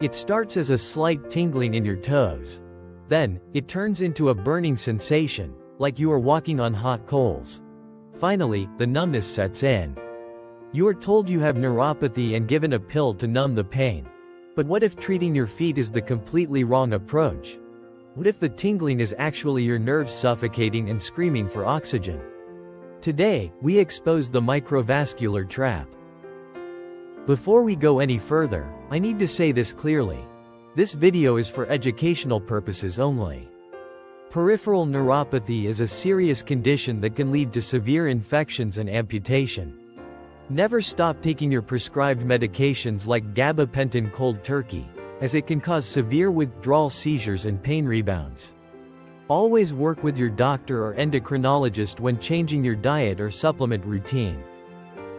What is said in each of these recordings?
It starts as a slight tingling in your toes. Then, it turns into a burning sensation, like you are walking on hot coals. Finally, the numbness sets in. You are told you have neuropathy and given a pill to numb the pain. But what if treating your feet is the completely wrong approach? What if the tingling is actually your nerves suffocating and screaming for oxygen? Today, we expose the microvascular trap. Before we go any further, I need to say this clearly. This video is for educational purposes only. Peripheral neuropathy is a serious condition that can lead to severe infections and amputation. Never stop taking your prescribed medications like Gabapentin cold turkey, as it can cause severe withdrawal seizures and pain rebounds. Always work with your doctor or endocrinologist when changing your diet or supplement routine.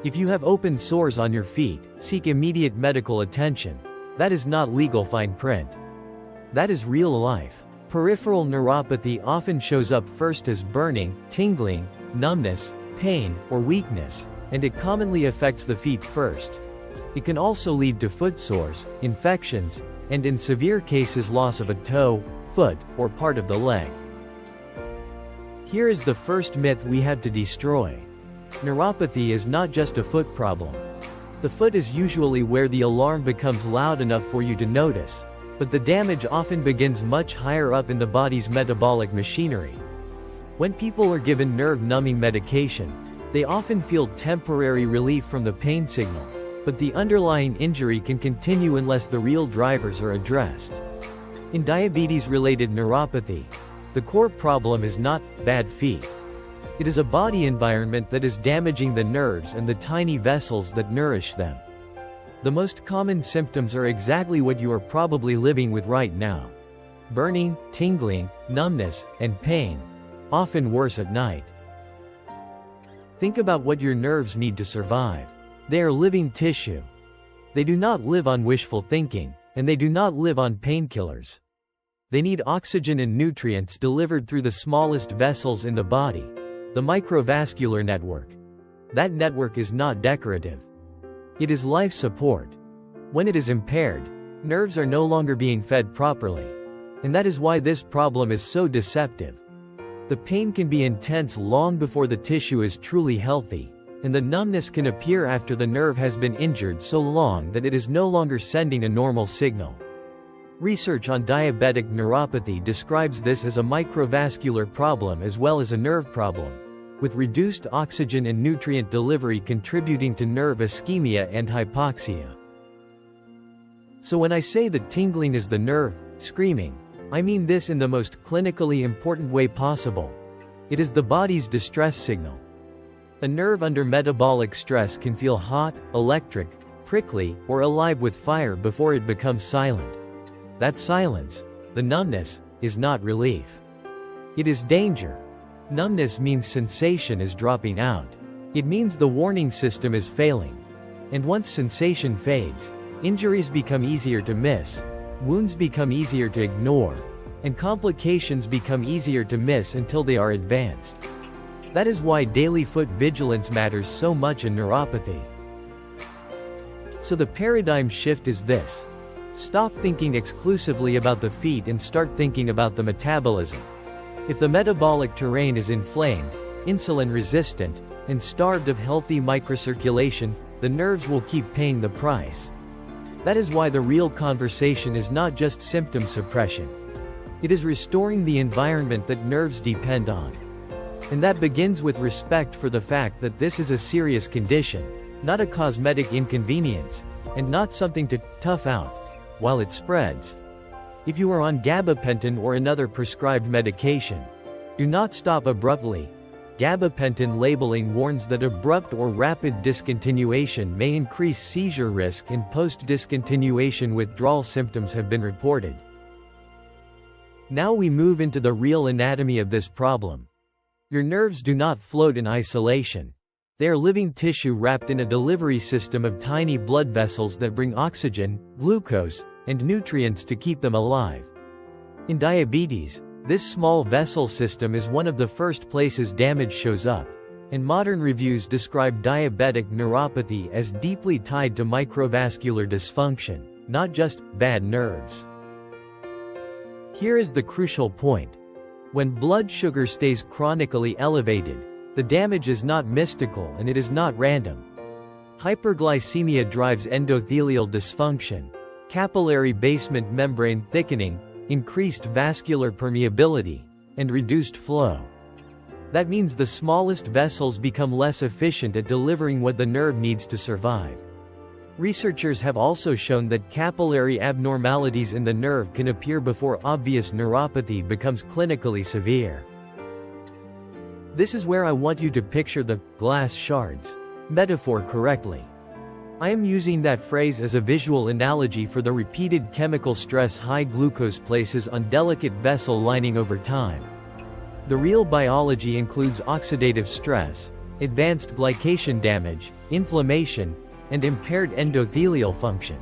If you have open sores on your feet, seek immediate medical attention. That is not legal fine print. That is real life. Peripheral neuropathy often shows up first as burning, tingling, numbness, pain, or weakness, and it commonly affects the feet first. It can also lead to foot sores, infections, and in severe cases loss of a toe, foot, or part of the leg. Here is the first myth we have to destroy. Neuropathy is not just a foot problem. The foot is usually where the alarm becomes loud enough for you to notice, but the damage often begins much higher up in the body's metabolic machinery. When people are given nerve-numbing medication, they often feel temporary relief from the pain signal, but the underlying injury can continue unless the real drivers are addressed. In diabetes-related neuropathy, the core problem is not bad feet. It is a body environment that is damaging the nerves and the tiny vessels that nourish them. The most common symptoms are exactly what you are probably living with right now. Burning, tingling, numbness, and pain. Often worse at night. Think about what your nerves need to survive. They are living tissue. They do not live on wishful thinking, and they do not live on painkillers. They need oxygen and nutrients delivered through the smallest vessels in the body, the microvascular network. That network is not decorative. It is life support. When it is impaired, nerves are no longer being fed properly. And that is why this problem is so deceptive. The pain can be intense long before the tissue is truly healthy, and the numbness can appear after the nerve has been injured so long that it is no longer sending a normal signal. Research on diabetic neuropathy describes this as a microvascular problem as well as a nerve problem, with reduced oxygen and nutrient delivery contributing to nerve ischemia and hypoxia. So when I say that tingling is the nerve screaming, I mean this in the most clinically important way possible. It is the body's distress signal. A nerve under metabolic stress can feel hot, electric, prickly, or alive with fire before it becomes silent. That silence, the numbness, is not relief. It is danger. Numbness means sensation is dropping out. It means the warning system is failing. And once sensation fades, injuries become easier to miss, wounds become easier to ignore, and complications become easier to miss until they are advanced. That is why daily foot vigilance matters so much in neuropathy. So the paradigm shift is this. Stop thinking exclusively about the feet and start thinking about the metabolism. If the metabolic terrain is inflamed, insulin resistant, and starved of healthy microcirculation, the nerves will keep paying the price. That is why the real conversation is not just symptom suppression. It is restoring the environment that nerves depend on. And that begins with respect for the fact that this is a serious condition, not a cosmetic inconvenience, and not something to tough out while it spreads. If you are on gabapentin or another prescribed medication, do not stop abruptly. Gabapentin labeling warns that abrupt or rapid discontinuation may increase seizure risk and post-discontinuation withdrawal symptoms have been reported. Now we move into the real anatomy of this problem. Your nerves do not float in isolation. They are living tissue wrapped in a delivery system of tiny blood vessels that bring oxygen, glucose, and nutrients to keep them alive. In diabetes, this small vessel system is one of the first places damage shows up, and modern reviews describe diabetic neuropathy as deeply tied to microvascular dysfunction. not just bad nerves. Here is the crucial point. When blood sugar stays chronically elevated, the damage is not mystical and it is not random. Hyperglycemia drives endothelial dysfunction, capillary basement membrane thickening, increased vascular permeability, and reduced flow. That means the smallest vessels become less efficient at delivering what the nerve needs to survive. Researchers have also shown that capillary abnormalities in the nerve can appear before obvious neuropathy becomes clinically severe. This is where I want you to picture the glass shards metaphor correctly. I am using that phrase as a visual analogy for the repeated chemical stress high glucose places on delicate vessel lining over time. The real biology includes oxidative stress, advanced glycation damage, inflammation, and impaired endothelial function.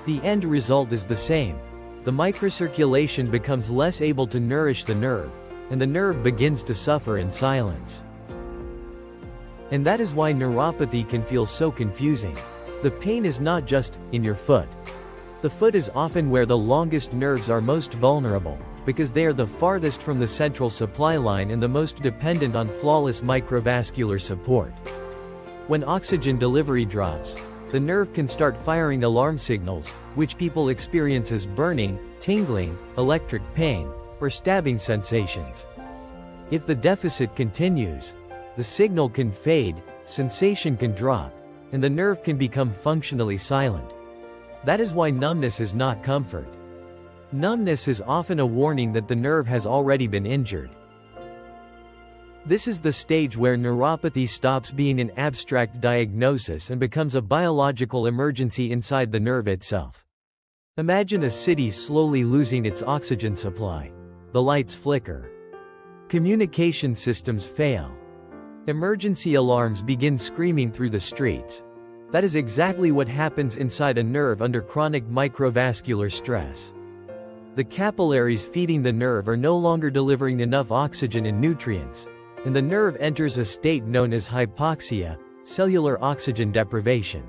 The end result is the same. The microcirculation becomes less able to nourish the nerve, and the nerve begins to suffer in silence. And that is why neuropathy can feel so confusing. The pain is not just in your foot. The foot is often where the longest nerves are most vulnerable, because they are the farthest from the central supply line and the most dependent on flawless microvascular support. When oxygen delivery drops, the nerve can start firing alarm signals, which people experience as burning, tingling, electric pain, or stabbing sensations. If the deficit continues, the signal can fade, sensation can drop, and the nerve can become functionally silent. That is why numbness is not comfort. Numbness is often a warning that the nerve has already been injured. This is the stage where neuropathy stops being an abstract diagnosis and becomes a biological emergency inside the nerve itself. Imagine a city slowly losing its oxygen supply. The lights flicker. Communication systems fail. Emergency alarms begin screaming through the streets. That is exactly what happens inside a nerve under chronic microvascular stress. The capillaries feeding the nerve are no longer delivering enough oxygen and nutrients, and the nerve enters a state known as hypoxia, cellular oxygen deprivation.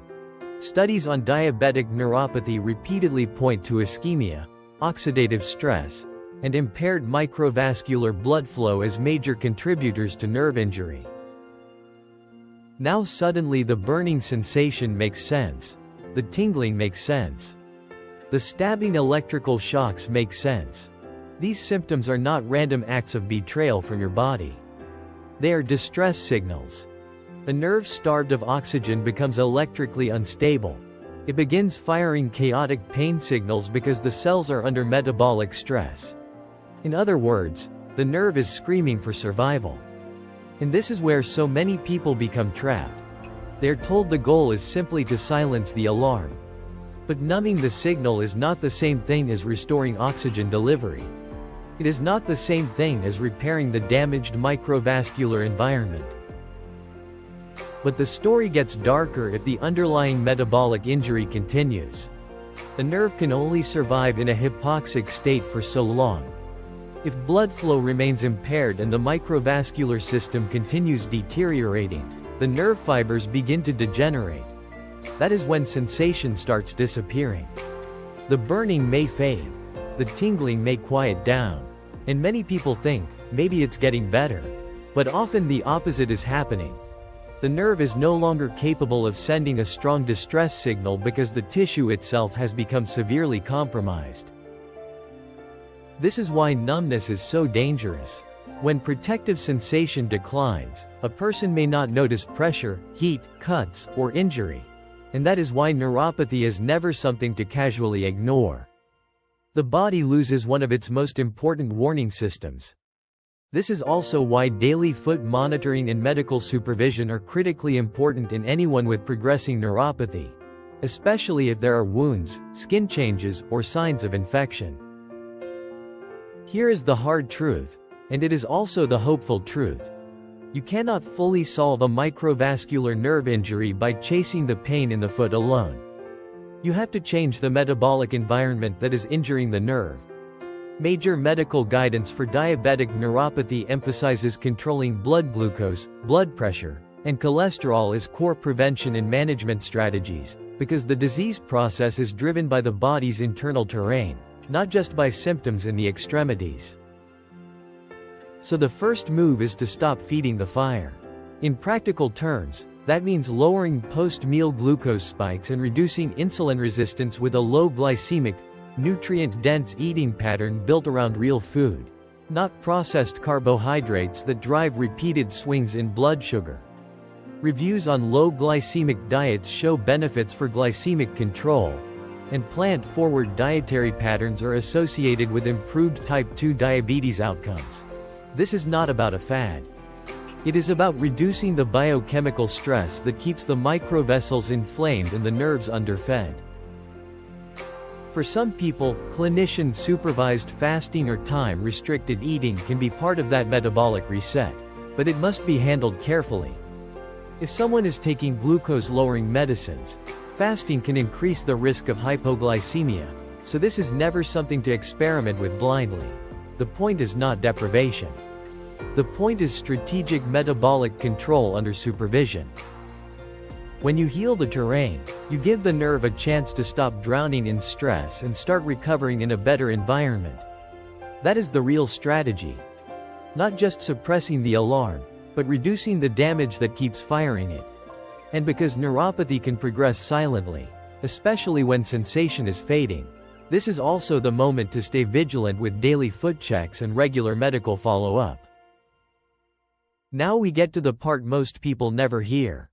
Studies on diabetic neuropathy repeatedly point to ischemia, oxidative stress, and impaired microvascular blood flow as major contributors to nerve injury. Now suddenly the burning sensation makes sense. The tingling makes sense. The stabbing electrical shocks make sense. These symptoms are not random acts of betrayal from your body. They are distress signals. A nerve starved of oxygen becomes electrically unstable. It begins firing chaotic pain signals because the cells are under metabolic stress. In other words, the nerve is screaming for survival. And this is where so many people become trapped. They're told the goal is simply to silence the alarm. But numbing the signal is not the same thing as restoring oxygen delivery. It is not the same thing as repairing the damaged microvascular environment. But the story gets darker if the underlying metabolic injury continues. A nerve can only survive in a hypoxic state for so long. If blood flow remains impaired and the microvascular system continues deteriorating, the nerve fibers begin to degenerate. That is when sensation starts disappearing. The burning may fade. The tingling may quiet down. And many people think, maybe it's getting better. But often the opposite is happening. The nerve is no longer capable of sending a strong distress signal because the tissue itself has become severely compromised. This is why numbness is so dangerous. When protective sensation declines, a person may not notice pressure, heat, cuts, or injury. And that is why neuropathy is never something to casually ignore. The body loses one of its most important warning systems. This is also why daily foot monitoring and medical supervision are critically important in anyone with progressing neuropathy, especially if there are wounds, skin changes, or signs of infection. Here is the hard truth, and it is also the hopeful truth. You cannot fully solve a microvascular nerve injury by chasing the pain in the foot alone. You have to change the metabolic environment that is injuring the nerve. Major medical guidance for diabetic neuropathy emphasizes controlling blood glucose, blood pressure, and cholesterol as core prevention and management strategies, because the disease process is driven by the body's internal terrain, not just by symptoms in the extremities. So the first move is to stop feeding the fire. In practical terms, that means lowering post-meal glucose spikes and reducing insulin resistance with a low glycemic, nutrient-dense eating pattern built around real food, not processed carbohydrates that drive repeated swings in blood sugar. Reviews on low glycemic diets show benefits for glycemic control, and plant-forward dietary patterns are associated with improved type 2 diabetes outcomes. This is not about a fad. It is about reducing the biochemical stress that keeps the microvessels inflamed and the nerves underfed. For some people, clinician-supervised fasting or time-restricted eating can be part of that metabolic reset, but it must be handled carefully. If someone is taking glucose-lowering medicines, fasting can increase the risk of hypoglycemia, so this is never something to experiment with blindly. The point is not deprivation. The point is strategic metabolic control under supervision. When you heal the terrain, you give the nerve a chance to stop drowning in stress and start recovering in a better environment. That is the real strategy. Not just suppressing the alarm, but reducing the damage that keeps firing it. And because neuropathy can progress silently, especially when sensation is fading, this is also the moment to stay vigilant with daily foot checks and regular medical follow-up. Now we get to the part most people never hear.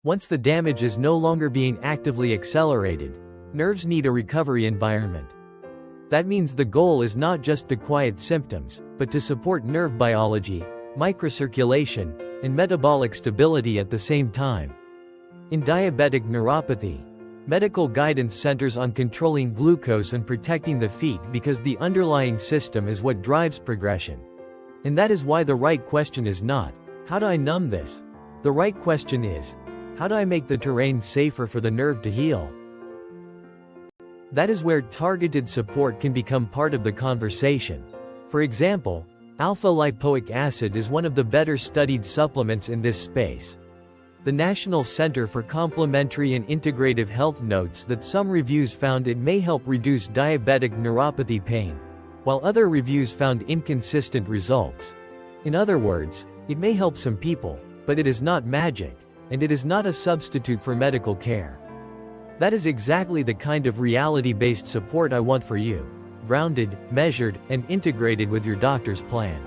Once the damage is no longer being actively accelerated, nerves need a recovery environment. That means the goal is not just to quiet symptoms, but to support nerve biology, microcirculation, and metabolic stability at the same time. In diabetic neuropathy, medical guidance centers on controlling glucose and protecting the feet because the underlying system is what drives progression. And that is why the right question is not, how do I numb this? The right question is, how do I make the terrain safer for the nerve to heal? That is where targeted support can become part of the conversation. For example, alpha-lipoic acid is one of the better studied supplements in this space. The National Center for Complementary and Integrative Health notes that some reviews found it may help reduce diabetic neuropathy pain, while other reviews found inconsistent results. In other words, it may help some people, but it is not magic, and it is not a substitute for medical care. That is exactly the kind of reality-based support I want for you, grounded, measured, and integrated with your doctor's plan.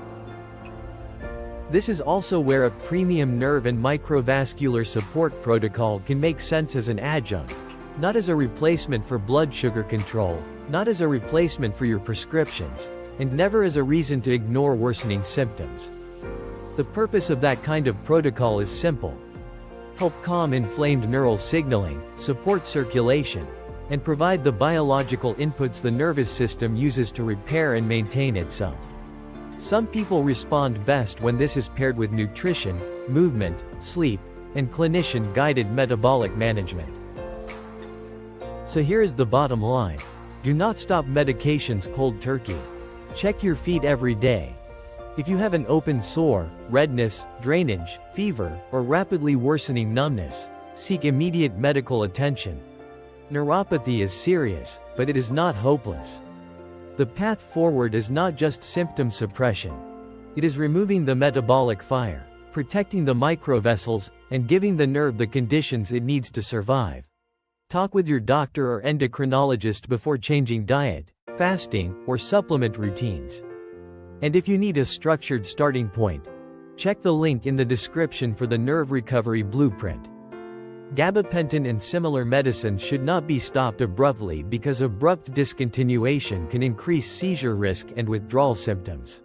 This is also where a premium nerve and microvascular support protocol can make sense as an adjunct, not as a replacement for blood sugar control, not as a replacement for your prescriptions, and never as a reason to ignore worsening symptoms. The purpose of that kind of protocol is simple: help calm inflamed neural signaling, support circulation, and provide the biological inputs the nervous system uses to repair and maintain itself. Some people respond best when this is paired with nutrition, movement, sleep, and clinician-guided metabolic management. So here is the bottom line. Do not stop medications cold turkey. Check your feet every day. If you have an open sore, redness, drainage, fever, or rapidly worsening numbness, seek immediate medical attention. Neuropathy is serious, but it is not hopeless. The path forward is not just symptom suppression. It is removing the metabolic fire, protecting the microvessels, and giving the nerve the conditions it needs to survive. Talk with your doctor or endocrinologist before changing diet, fasting, or supplement routines. And if you need a structured starting point, check the link in the description for the Nerve Recovery Blueprint. Gabapentin and similar medicines should not be stopped abruptly because abrupt discontinuation can increase seizure risk and withdrawal symptoms.